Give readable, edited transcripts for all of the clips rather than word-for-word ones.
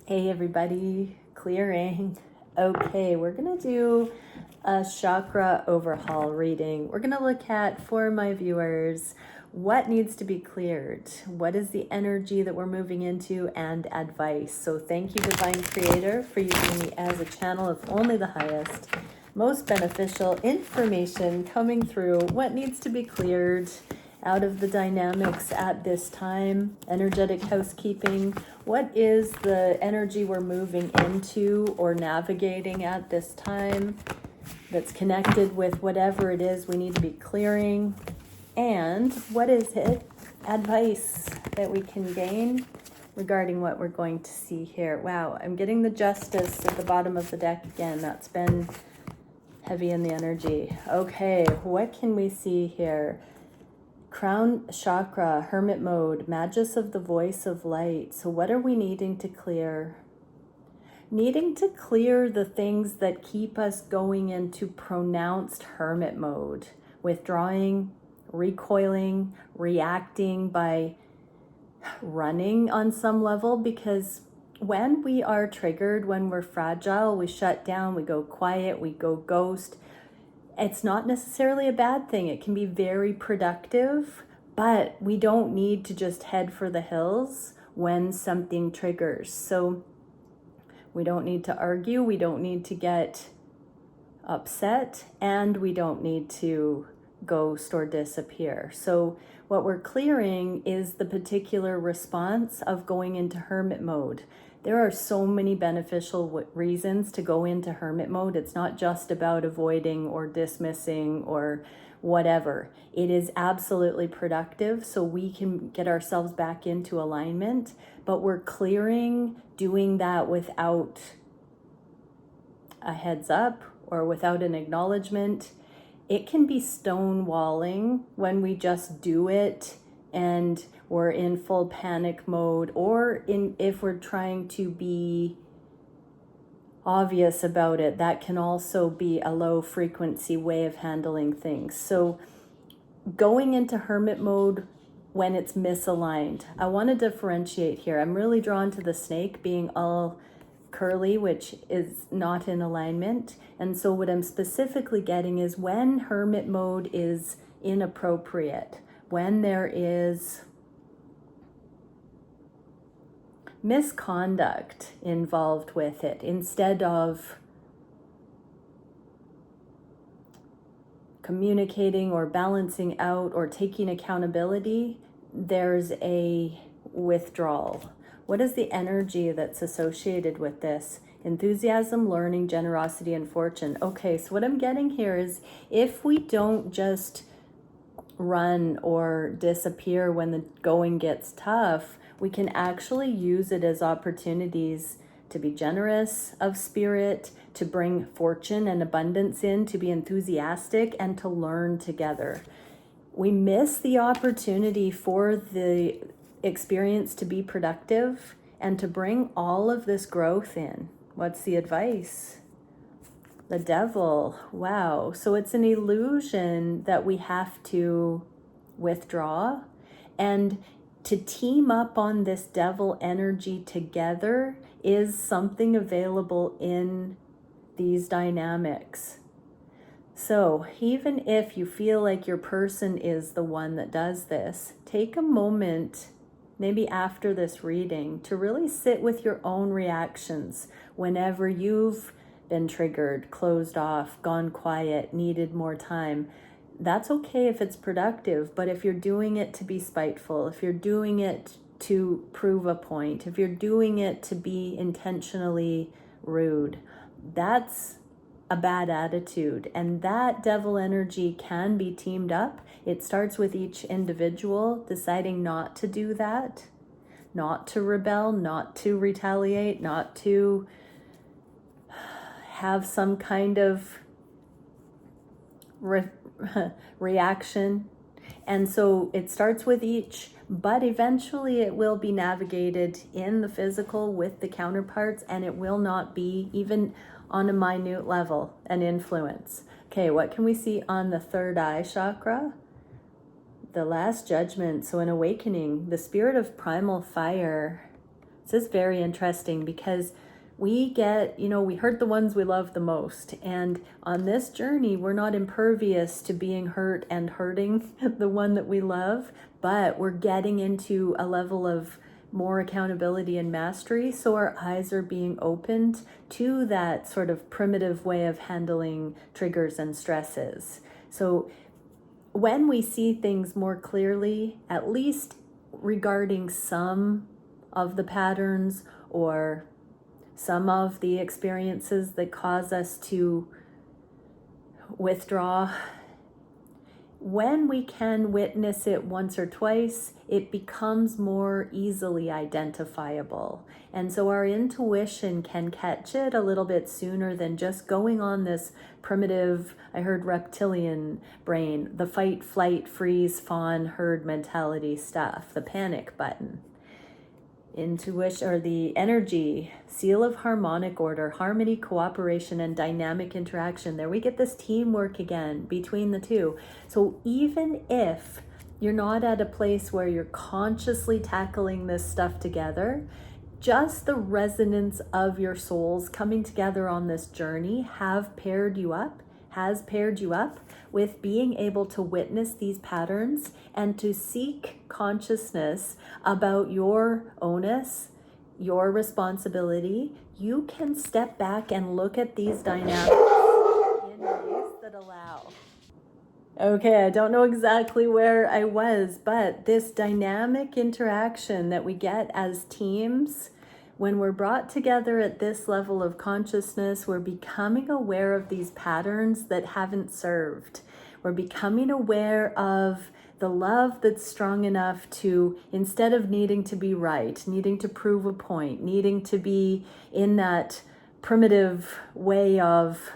Hey everybody, clearing. Okay, we're gonna do a chakra overhaul reading. We're gonna look at, for my viewers, what needs to be cleared, what is the energy that we're moving into, and advice. So thank you, Divine Creator, for using me as a channel of only the highest, most beneficial information coming through, what needs to be cleared out of the dynamics at this time, energetic housekeeping. What is the energy we're moving into or navigating at this time that's connected with whatever it is we need to be clearing? And what is it, advice that we can gain regarding what we're going to see here? Wow, I'm getting the Justice at the bottom of the deck again. That's been heavy in the energy. Okay, what can we see here? Crown chakra, hermit mode, Magus of the voice of light. So what are we needing to clear? Needing to clear the things that keep us going into pronounced hermit mode, withdrawing, recoiling, reacting by running on some level, because when we are triggered, when we're fragile, we shut down, we go quiet, we go ghost. It's not necessarily a bad thing. It can be very productive, but we don't need to just head for the hills when something triggers. So we don't need to argue, we don't need to get upset, and we don't need to ghost or disappear. So what we're clearing is the particular response of going into hermit mode. There are so many beneficial reasons to go into hermit mode. It's not just about avoiding or dismissing or whatever. It is absolutely productive, so we can get ourselves back into alignment, but we're clearing, doing that without a heads up or without an acknowledgement. It can be stonewalling when we just do it and we're in full panic mode, or if we're trying to be obvious about it. That can also be a low frequency way of handling things. So going into hermit mode when it's misaligned, I want to differentiate here. I'm really drawn to the snake being all curly, which is not in alignment. And so what I'm specifically getting is when hermit mode is inappropriate, when there is misconduct involved with it, instead of communicating or balancing out or taking accountability, there's a withdrawal. What is the energy that's associated with this? Enthusiasm, learning, generosity, and fortune. Okay, so what I'm getting here is if we don't just run or disappear when the going gets tough, we can actually use it as opportunities to be generous of spirit, to bring fortune and abundance in, to be enthusiastic, and to learn together. We miss the opportunity for the experience to be productive and to bring all of this growth in. What's the advice? The devil. Wow. So it's an illusion that we have to withdraw, and to team up on this devil energy together is something available in these dynamics. So even if you feel like your person is the one that does this, take a moment, maybe after this reading, to really sit with your own reactions whenever you've been triggered, closed off, gone quiet, needed more time. That's okay if it's productive, but if you're doing it to be spiteful, if you're doing it to prove a point, if you're doing it to be intentionally rude, that's a bad attitude. And that devil energy can be teamed up. It starts with each individual deciding not to do that, not to rebel, not to retaliate, not to have some kind of reaction. And so it starts with each, but eventually it will be navigated in the physical with the counterparts, and it will not be, even on a minute level, an influence. Okay, what can we see on the third eye chakra? The last judgment. So an awakening, the spirit of primal fire This is very interesting because we get, we hurt the ones we love the most. And on this journey, we're not impervious to being hurt and hurting the one that we love, but we're getting into a level of more accountability and mastery. So our eyes are being opened to that sort of primitive way of handling triggers and stresses. So when we see things more clearly, at least regarding some of the patterns or some of the experiences that cause us to withdraw, when we can witness it once or twice, it becomes more easily identifiable. And so our intuition can catch it a little bit sooner than just going on this primitive, I heard reptilian brain, the fight, flight, freeze, fawn, herd mentality stuff, the panic button. Intuition, or the energy, seal of harmonic order, harmony, cooperation, and dynamic interaction. There we get this teamwork again between the two. So even if you're not at a place where you're consciously tackling this stuff together, just the resonance of your souls coming together on this journey has paired you up with being able to witness these patterns and to seek consciousness about your onus, your responsibility. You can step back and look at these dynamics in ways that allow. Okay, I don't know exactly where I was, but this dynamic interaction that we get as teams, when we're brought together at this level of consciousness, we're becoming aware of these patterns that haven't served. We're becoming aware of the love that's strong enough to, instead of needing to be right, needing to prove a point, needing to be in that primitive way of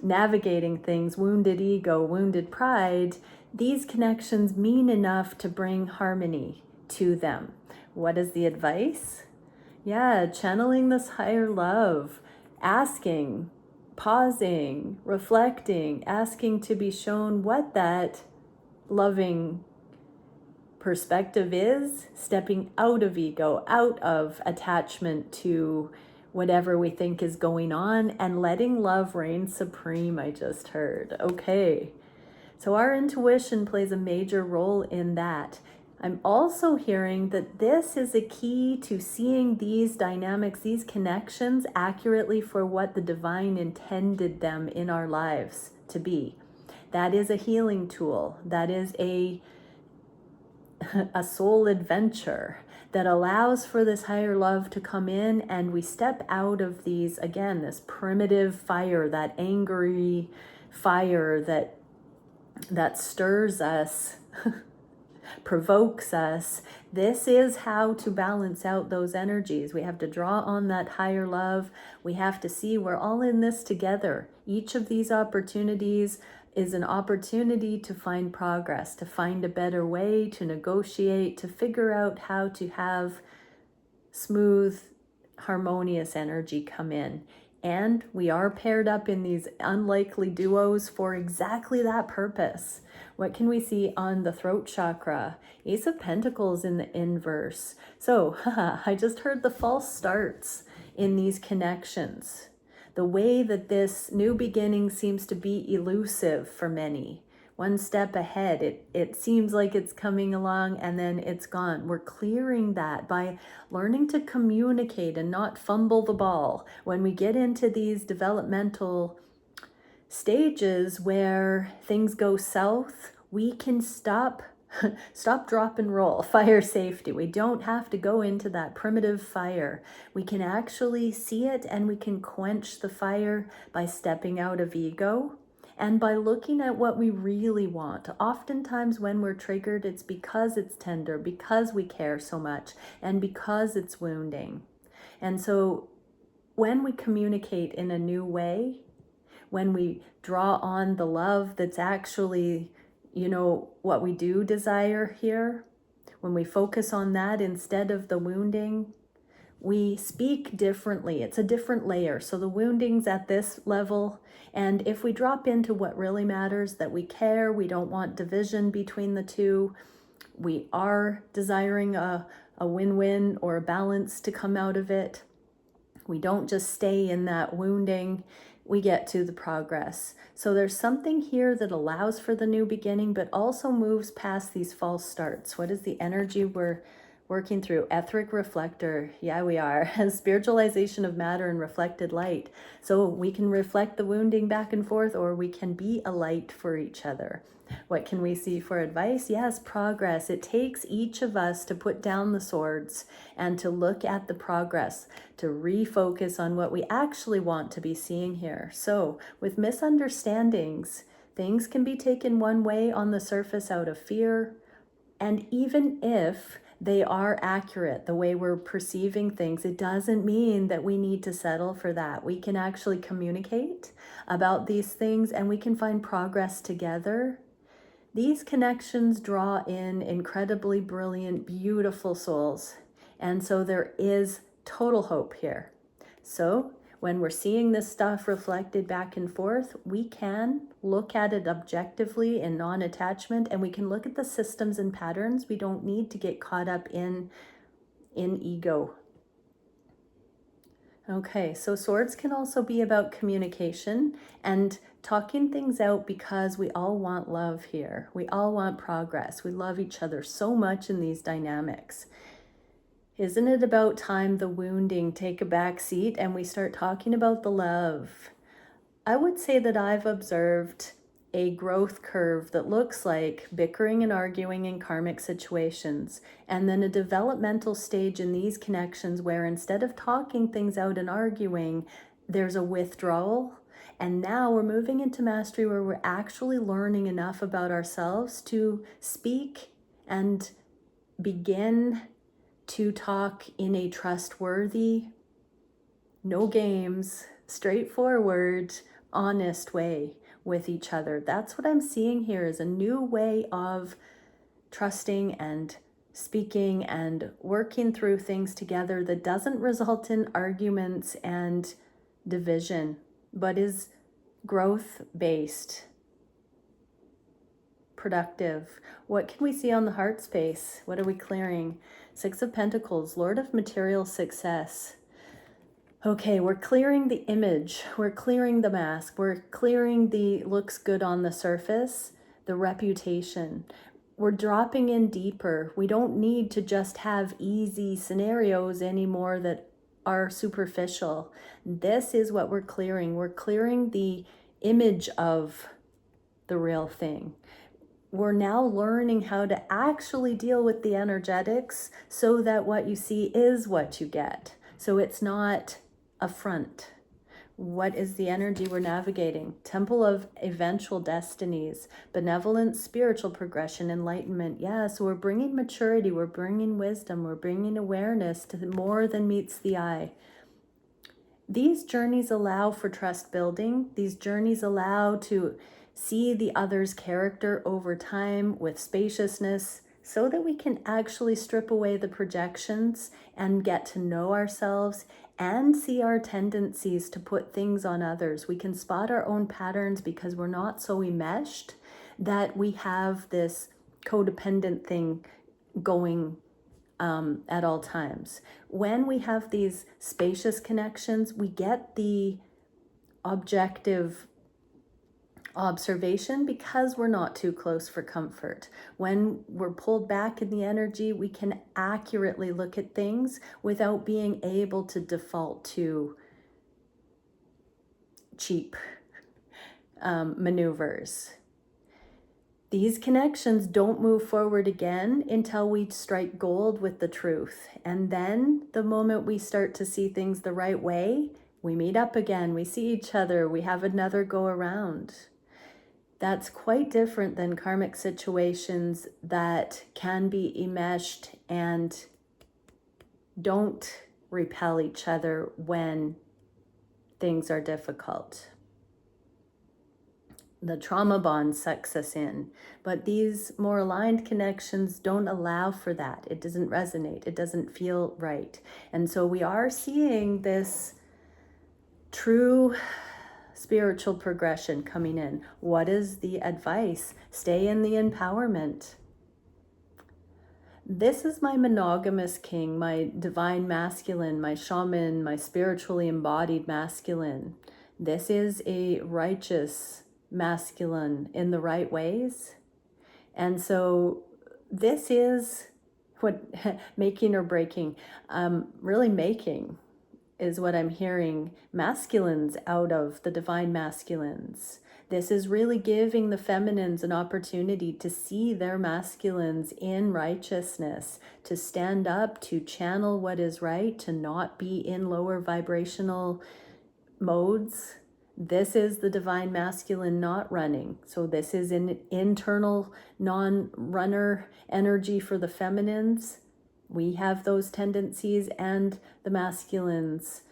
navigating things, wounded ego, wounded pride, these connections mean enough to bring harmony to them. What is the advice? Yeah, channeling this higher love, asking, pausing, reflecting, asking to be shown what that loving perspective is, stepping out of ego, out of attachment to whatever we think is going on, and letting love reign supreme, I just heard. Okay, so our intuition plays a major role in that. I'm also hearing that this is a key to seeing these dynamics, these connections accurately for what the divine intended them in our lives to be. That is a healing tool. That is a soul adventure that allows for this higher love to come in, and we step out of these, again, this primitive fire, that angry fire that stirs us, provokes us. This is how to balance out those energies. We have to draw on that higher love. We have to see we're all in this together. Each of these opportunities is an opportunity to find progress, to find a better way, to negotiate, to figure out how to have smooth, harmonious energy come in. And we are paired up in these unlikely duos for exactly that purpose. What can we see on the throat chakra? Ace of Pentacles in the inverse. So, I just heard the false starts in these connections. The way that this new beginning seems to be elusive for many. One step ahead, it seems like it's coming along and then it's gone. We're clearing that by learning to communicate and not fumble the ball. When we get into these developmental stages where things go south, we can stop, drop, and roll. Fire safety. We don't have to go into that primitive fire. We can actually see it, and we can quench the fire by stepping out of ego and by looking at what we really want. Oftentimes when we're triggered, it's because it's tender, because we care so much, and because it's wounding. And so when we communicate in a new way, when we draw on the love that's actually, what we do desire here, when we focus on that instead of the wounding, we speak differently. It's a different layer. So the wounding's at this level. And if we drop into what really matters, that we care, we don't want division between the two, we are desiring a a win-win or a balance to come out of it. We don't just stay in that wounding, we get to the progress. So there's something here that allows for the new beginning, but also moves past these false starts. What is the energy we're working through? Etheric reflector. Yeah, we are. Spiritualization of matter and reflected light. So we can reflect the wounding back and forth, or we can be a light for each other. What can we see for advice? Yes, progress. It takes each of us to put down the swords and to look at the progress, to refocus on what we actually want to be seeing here. So with misunderstandings, things can be taken one way on the surface out of fear. And even if they are accurate, the way we're perceiving things, it doesn't mean that we need to settle for that. We can actually communicate about these things and we can find progress together. These connections draw in incredibly brilliant, beautiful souls. And so there is total hope here. So when we're seeing this stuff reflected back and forth, we can look at it objectively in non-attachment, and we can look at the systems and patterns. We don't need to get caught up in ego. Okay, so swords can also be about communication and talking things out, because we all want love here. We all want progress. We love each other so much in these dynamics. Isn't it about time the wounding take a back seat and we start talking about the love? I would say that I've observed a growth curve that looks like bickering and arguing in karmic situations, and then a developmental stage in these connections where instead of talking things out and arguing, there's a withdrawal. And now we're moving into mastery where we're actually learning enough about ourselves to speak and begin to talk in a trustworthy, no games, straightforward, honest way with each other. That's what I'm seeing here, is a new way of trusting and speaking and working through things together that doesn't result in arguments and division, but is growth-based, productive. What can we see on the heart space? What are we clearing? Six of Pentacles, Lord of material success. Okay, we're clearing the image, we're clearing the mask, we're clearing the looks good on the surface, the reputation. We're dropping in deeper. We don't need to just have easy scenarios anymore that are superficial. This is what we're clearing. We're clearing the image of the real thing. We're now learning how to actually deal with the energetics so that what you see is what you get. So it's not a front. What is the energy we're navigating? Temple of eventual destinies, benevolent spiritual progression, enlightenment. Yeah, so we're bringing maturity, we're bringing wisdom, we're bringing awareness to more than meets the eye. These journeys allow for trust building. These journeys allow to see the other's character over time with spaciousness, so that we can actually strip away the projections and get to know ourselves and see our tendencies to put things on others. We can spot our own patterns because we're not so enmeshed that we have this codependent thing going at all times. When we have these spacious connections, we get the objective observation because we're not too close for comfort. When we're pulled back in the energy, we can accurately look at things without being able to default to cheap maneuvers. These connections don't move forward again until we strike gold with the truth. And then the moment we start to see things the right way, we meet up again, we see each other, we have another go around. That's quite different than karmic situations that can be enmeshed and don't repel each other when things are difficult. The trauma bond sucks us in, but these more aligned connections don't allow for that. It doesn't resonate. It doesn't feel right. And so we are seeing this true spiritual progression coming in. What is the advice? Stay in the empowerment. This is my monogamous king, my divine masculine, my shaman, my spiritually embodied masculine. This is a righteous masculine in the right ways. And so this is what making or breaking, really making is what I'm hearing masculines out of the divine masculines. This is really giving the feminines an opportunity to see their masculines in righteousness, to stand up, to channel what is right, to not be in lower vibrational modes. This is the divine masculine not running. So this is an internal non-runner energy for the feminines. We have those tendencies, and the masculines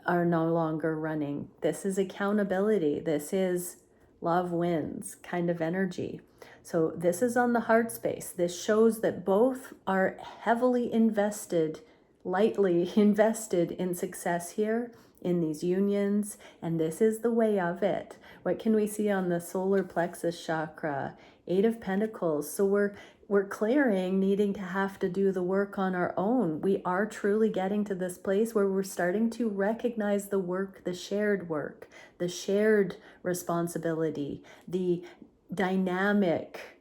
are no longer running. This is accountability. This is love wins kind of energy. So this is on the heart space. This shows that both are heavily invested, lightly invested in success here in these unions, and this is the way of it. What can we see on the solar plexus chakra? 8 of Pentacles. So we're clearing needing to have to do the work on our own. We are truly getting to this place where we're starting to recognize the work, the shared work, the shared responsibility, the dynamic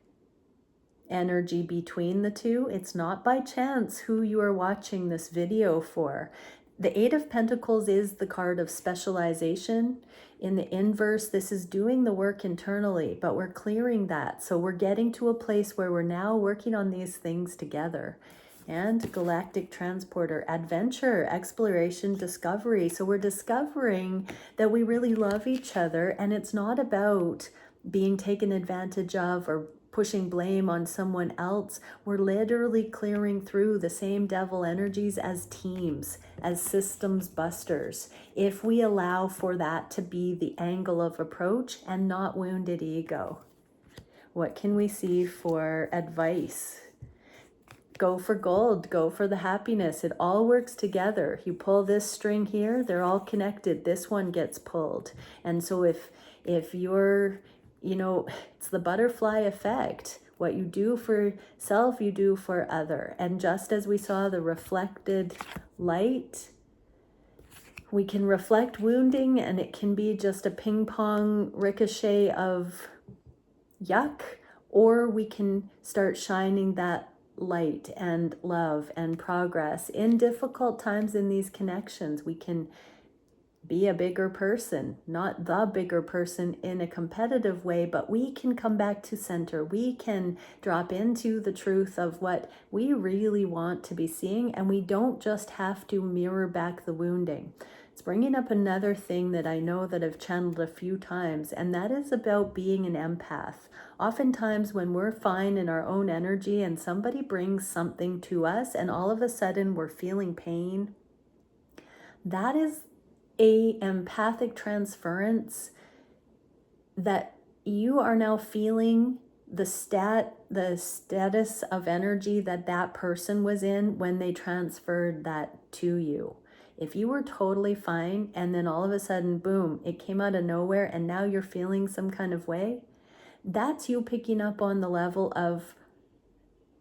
energy between the two. It's not by chance who you are watching this video for. The 8 of Pentacles is the card of specialization. In the inverse, this is doing the work internally, but we're clearing that. So we're getting to a place where we're now working on these things together. And galactic transporter, adventure, exploration, discovery. So we're discovering that we really love each other, and it's not about being taken advantage of or pushing blame on someone else. We're literally clearing through the same devil energies as teams, as systems busters, if we allow for that to be the angle of approach and not wounded ego. What can we see for advice? Go for gold, go for the happiness. It all works together. You pull this string here, they're all connected. This one gets pulled. And so if you're, it's the butterfly effect. What you do for self, you do for other. And just as we saw the reflected light, we can reflect wounding, and it can be just a ping pong ricochet of yuck, or we can start shining that light and love and progress in difficult times in these connections. We can be a bigger person, not the bigger person in a competitive way, but we can come back to center. We can drop into the truth of what we really want to be seeing, and we don't just have to mirror back the wounding. It's bringing up another thing that I know that I've channeled a few times, and that is about being an empath. Oftentimes when we're fine in our own energy and somebody brings something to us and all of a sudden we're feeling pain, that is a empathic transference that you are now feeling the status of energy that person was in when they transferred that to you. If you were totally fine and then all of a sudden, boom, it came out of nowhere and now you're feeling some kind of way, that's you picking up on the level of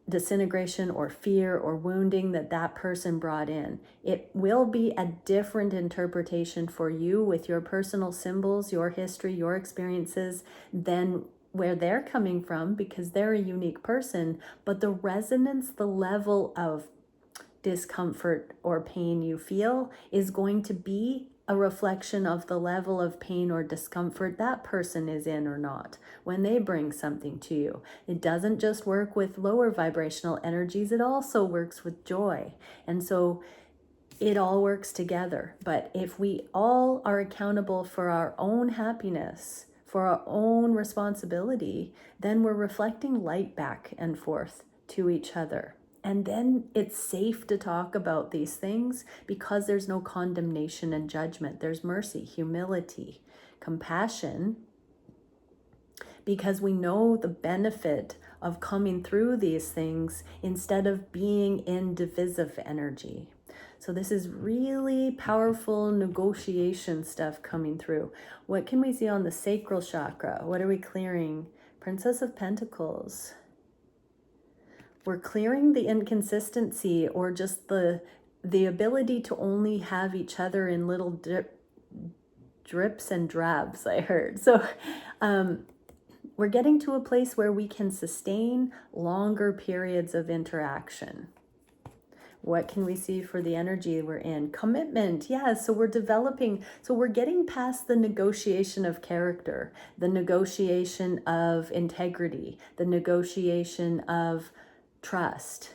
disintegration or fear or wounding that person brought in. It will be a different interpretation for you with your personal symbols, your history, your experiences than where they're coming from, because they're a unique person. But the resonance, the level of discomfort or pain you feel is going to be a reflection of the level of pain or discomfort that person is in or not when they bring something to you. It doesn't just work with lower vibrational energies, it also works with joy. And so it all works together. But if we all are accountable for our own happiness, for our own responsibility, then we're reflecting light back and forth to each other. And then it's safe to talk about these things because there's no condemnation and judgment. There's mercy, humility, compassion, because we know the benefit of coming through these things instead of being in divisive energy. So this is really powerful negotiation stuff coming through. What can we see on the sacral chakra? What are we clearing? Princess of Pentacles. We're clearing the inconsistency, or just the ability to only have each other in little drips and drabs, I heard. So we're getting to a place where we can sustain longer periods of interaction. What can we see for the energy we're in? Commitment, yes. So we're developing, so we're getting past the negotiation of character, the negotiation of integrity, the negotiation of trust.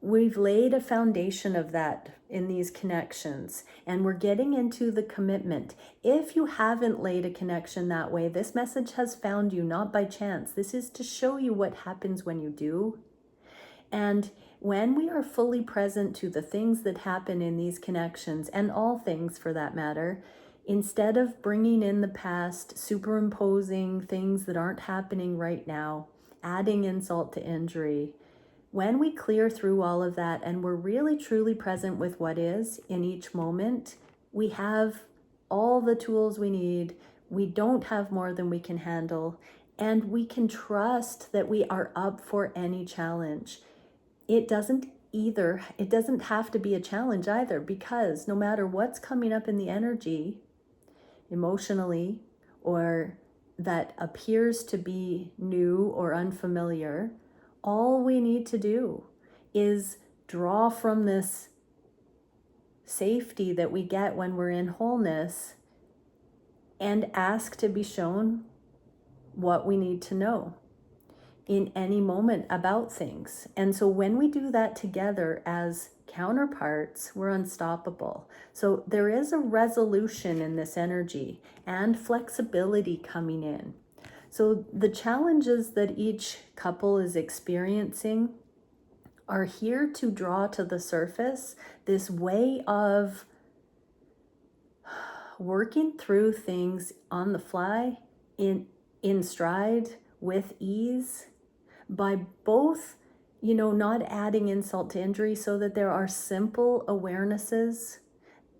We've laid a foundation of that in these connections, and we're getting into the commitment. If you haven't laid a connection that way, this message has found you not by chance. This is to show you what happens when you do. And when we are fully present to the things that happen in these connections, and all things for that matter, instead of bringing in the past, superimposing things that aren't happening right now, adding insult to injury, when we clear through all of that and we're really truly present with what is in each moment, we have all the tools we need. We don't have more than we can handle, and we can trust that we are up for any challenge. It doesn't have to be a challenge either, because no matter what's coming up in the energy, emotionally, or that appears to be new or unfamiliar, all we need to do is draw from this safety that we get when we're in wholeness and ask to be shown what we need to know in any moment about things. And so when we do that together as counterparts, we're unstoppable. So there is a resolution in this energy and flexibility coming in. So the challenges that each couple is experiencing are here to draw to the surface this way of working through things on the fly, in stride, with ease, by both, not adding insult to injury, so that there are simple awarenesses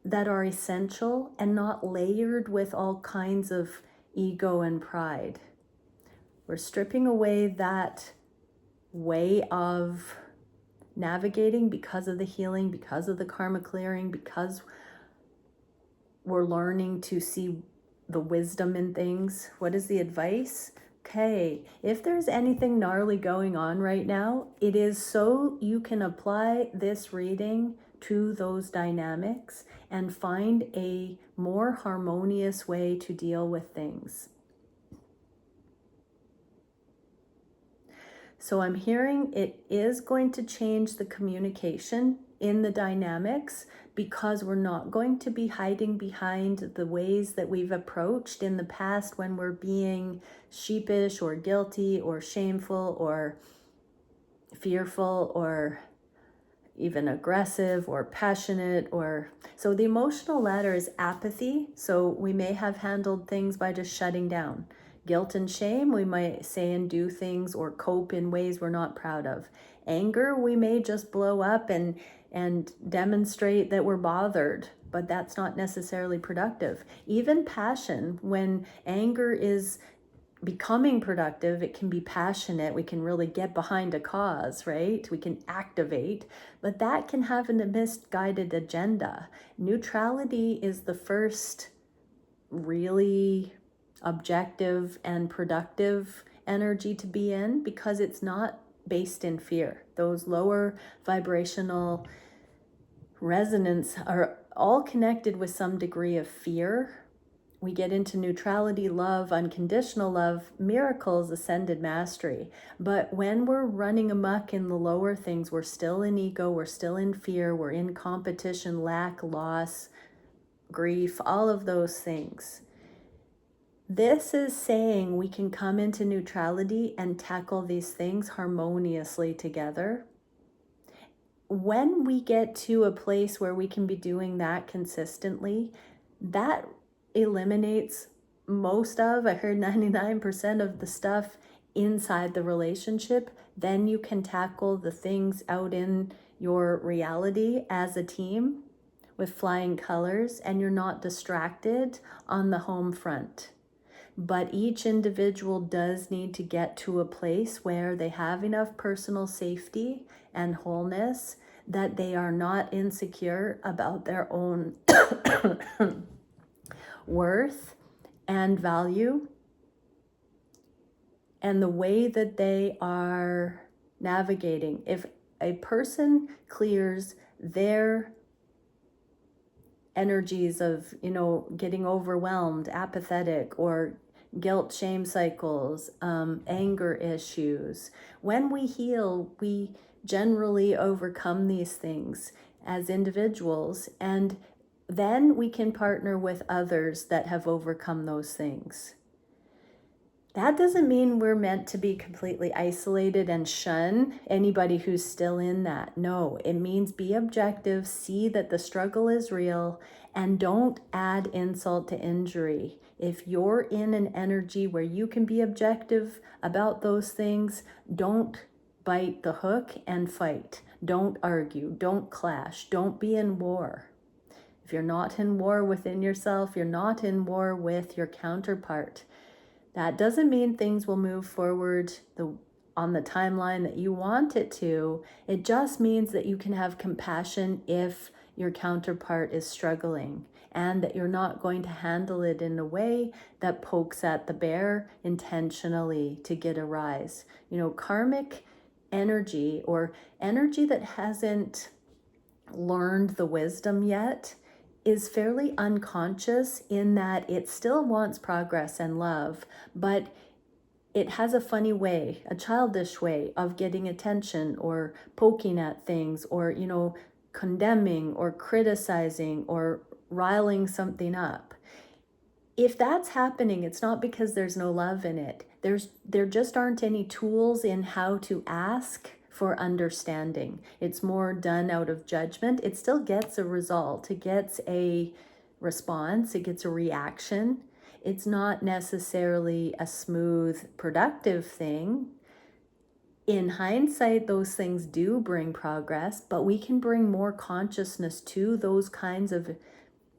that are essential and not layered with all kinds of ego and pride. We're stripping away that way of navigating because of the healing, because of the karma clearing, because we're learning to see the wisdom in things. What is the advice? Okay, if there's anything gnarly going on right now, it is so you can apply this reading to those dynamics and find a more harmonious way to deal with things. So I'm hearing it is going to change the communication in the dynamics, because we're not going to be hiding behind the ways that we've approached in the past when we're being sheepish or guilty or shameful or fearful or even aggressive or passionate. So the emotional ladder is apathy. So we may have handled things by just shutting down. Guilt and shame, we might say and do things or cope in ways we're not proud of. Anger, we may just blow up and demonstrate that we're bothered, but that's not necessarily productive. Even passion, when anger is becoming productive, it can be passionate. We can really get behind a cause, right? We can activate, but that can have a misguided agenda. Neutrality is the first really objective and productive energy to be in, because it's not based in fear. Those lower vibrational resonance are all connected with some degree of fear. We get into neutrality, love, unconditional love, miracles, ascended mastery. But when we're running amok in the lower things, we're still in ego, we're still in fear, we're in competition, lack, loss, grief, all of those things. This is saying we can come into neutrality and tackle these things harmoniously together. When we get to a place where we can be doing that consistently, that eliminates most of, I heard 99% of the stuff inside the relationship. Then you can tackle the things out in your reality as a team with flying colors, and you're not distracted on the home front. But each individual does need to get to a place where they have enough personal safety and wholeness that they are not insecure about their own worth and value, and the way that they are navigating. If a person clears their energies of, getting overwhelmed, apathetic, or guilt, shame cycles, anger issues, when we heal, we generally overcome these things as individuals, and then we can partner with others that have overcome those things. That doesn't mean we're meant to be completely isolated and shun anybody who's still in that. No, it means be objective, see that the struggle is real, and don't add insult to injury. If you're in an energy where you can be objective about those things, don't bite the hook and fight. Don't argue, don't clash, don't be in war. If you're not in war within yourself, you're not in war with your counterpart. That doesn't mean things will move forward on the timeline that you want it to. It just means that you can have compassion if your counterpart is struggling, and that you're not going to handle it in a way that pokes at the bear intentionally to get a rise. Karmic energy, or energy that hasn't learned the wisdom yet, is fairly unconscious in that it still wants progress and love, but it has a funny way, a childish way of getting attention, or poking at things, or, condemning or criticizing or riling something up. If that's happening, it's not because there's no love in it. There just aren't any tools in how to ask for understanding. It's more done out of judgment. It still gets a result. It gets a response. It gets a reaction. It's not necessarily a smooth, productive thing. In hindsight, those things do bring progress, but we can bring more consciousness to those kinds of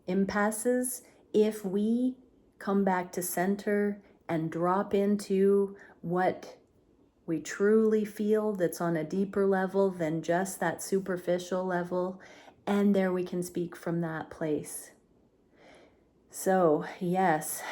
impasses if we come back to center and drop into what we truly feel, that's on a deeper level than just that superficial level, and there we can speak from that place. So yes,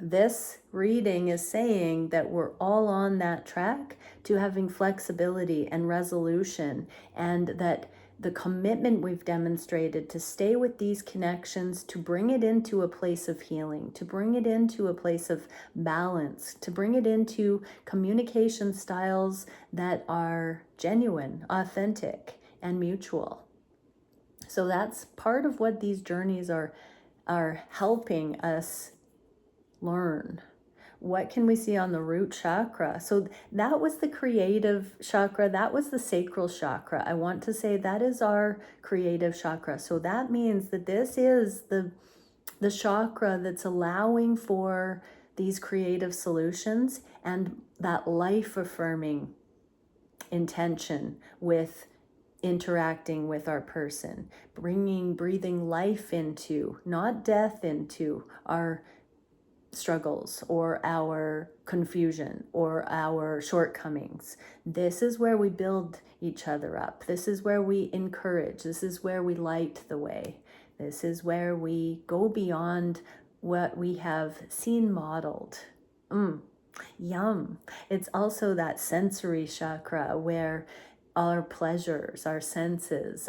this reading is saying that we're all on that track to having flexibility and resolution, and that the commitment we've demonstrated to stay with these connections, to bring it into a place of healing, to bring it into a place of balance, to bring it into communication styles that are genuine, authentic, and mutual. So that's part of what these journeys are helping us learn. What can we see on the root chakra? So that was the creative chakra. That was the sacral chakra. I want to say that is our creative chakra. So that means that this is the chakra that's allowing for these creative solutions and that life-affirming intention with interacting with our person, breathing life into, not death into, our struggles or our confusion or our shortcomings. This is where we build each other up. This is where we encourage. This is where we light the way. This is where we go beyond what we have seen modeled. Yum. It's also that sensory chakra where our pleasures, our senses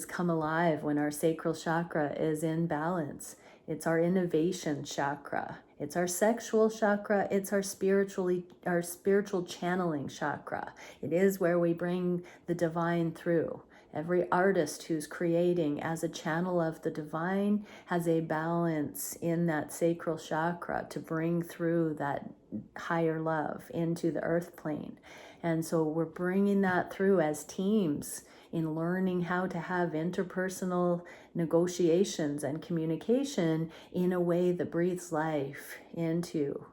come alive when our sacral chakra is in balance. It's our innovation chakra. It's our sexual chakra. It's our spiritual channeling chakra. It is where we bring the divine through. Every artist who's creating as a channel of the divine has a balance in that sacral chakra to bring through that higher love into the earth plane. And so we're bringing that through as teams in learning how to have interpersonal negotiations and communication in a way that breathes life into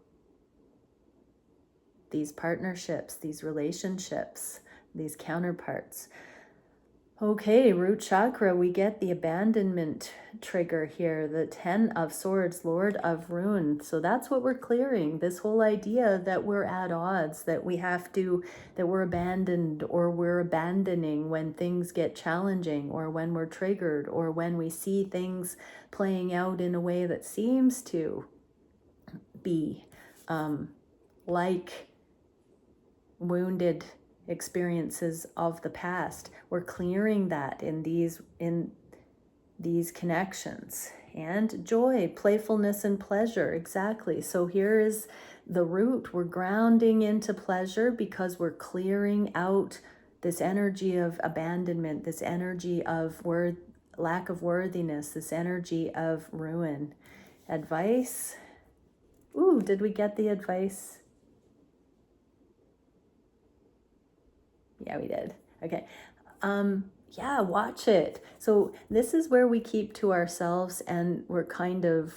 these partnerships, these relationships, these counterparts. Okay, root chakra, we get the abandonment trigger here, the 10 of Swords, Lord of Ruin. So that's what we're clearing. This whole idea that we're at odds, that we have to, that we're abandoned or we're abandoning when things get challenging or when we're triggered or when we see things playing out in a way that seems to be like wounded experiences of the past. We're clearing that in these connections. And joy, playfulness, and pleasure. Exactly. So here is the root. We're grounding into pleasure because we're clearing out this energy of abandonment, this energy of lack of worthiness, this energy of ruin. Advice. Ooh, did we get the advice? Yeah, we did. Okay. Yeah, watch it. So this is where we keep to ourselves and we're kind of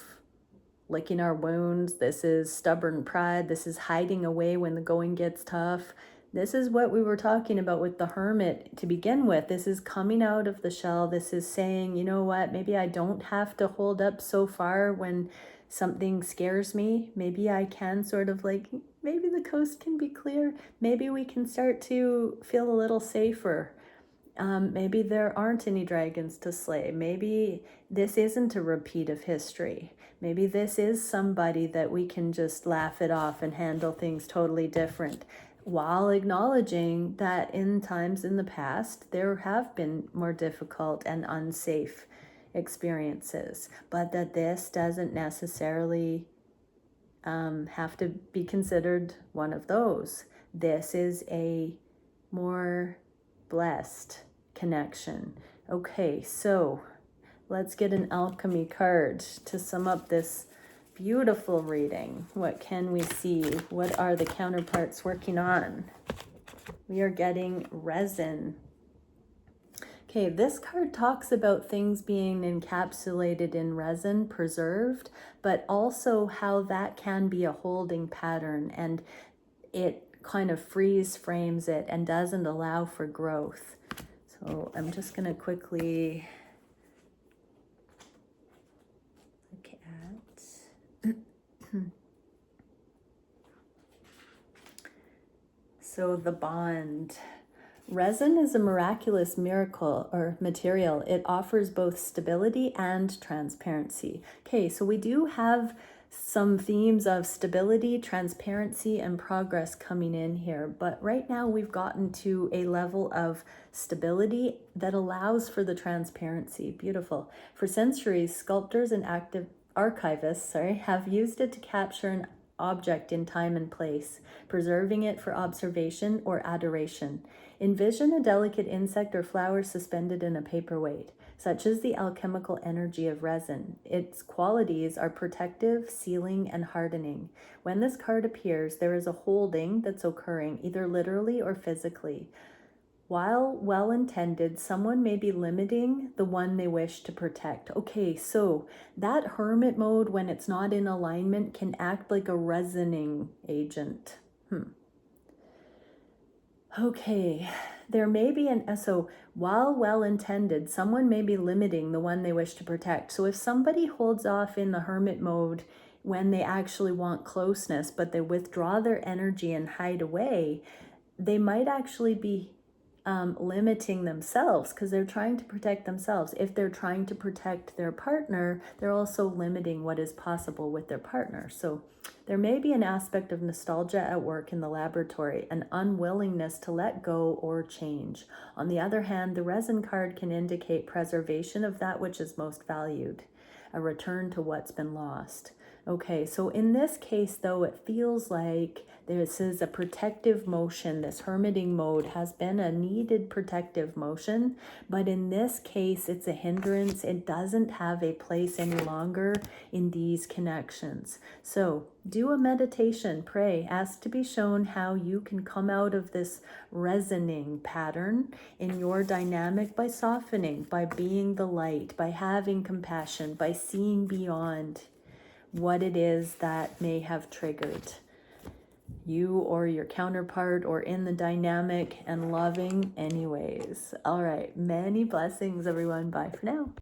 licking our wounds. This is stubborn pride. This is hiding away when the going gets tough. This is what we were talking about with the hermit to begin with. This is coming out of the shell. This is saying, you know what, maybe I don't have to hold up so far when something scares me. Maybe I can sort of like, maybe the coast can be clear. Maybe we can start to feel a little safer. Maybe there aren't any dragons to slay. Maybe this isn't a repeat of history. Maybe this is somebody that we can just laugh it off and handle things totally different, while acknowledging that in times in the past, there have been more difficult and unsafe experiences, but that this doesn't necessarily have to be considered one of those. This is a more blessed connection. Okay, so let's get an alchemy card to sum up this beautiful reading. What can we see? What are the counterparts working on? We are getting Resin. Okay, this card talks about things being encapsulated in resin, preserved, but also how that can be a holding pattern and it kind of freeze frames it and doesn't allow for growth. So I'm just going to quickly look at so the bond. Resin is a miraculous miracle or material. It offers both stability and transparency. Okay, so we do have some themes of stability, transparency, and progress coming in here. But right now we've gotten to a level of stability that allows for the transparency. Beautiful. For centuries, sculptors and active archivists, have used it to capture an object in time and place, preserving it for observation or adoration. Envision a delicate insect or flower suspended in a paperweight. Such is the alchemical energy of resin. Its qualities are protective, sealing, and hardening. When this card appears, there is a holding that's occurring, either literally or physically. While well-intended, someone may be limiting the one they wish to protect. Okay, so that hermit mode, when it's not in alignment, can act like a resining agent. Okay, there may be so while well-intended, someone may be limiting the one they wish to protect. So if somebody holds off in the hermit mode when they actually want closeness, but they withdraw their energy and hide away, they might actually be limiting themselves because they're trying to protect themselves. If they're trying to protect their partner, they're also limiting what is possible with their partner. So there may be an aspect of nostalgia at work in the laboratory, an unwillingness to let go or change. On the other hand, the resin card can indicate preservation of that which is most valued, a return to what's been lost. Okay, so in this case, though, it feels like this is a protective motion. This hermiting mode has been a needed protective motion, but in this case, it's a hindrance. It doesn't have a place any longer in these connections. So do a meditation, pray, ask to be shown how you can come out of this resoning pattern in your dynamic by softening, by being the light, by having compassion, by seeing beyond what it is that may have triggered. you or your counterpart or in the dynamic and loving anyways. All right. Many blessings, everyone. Bye for now.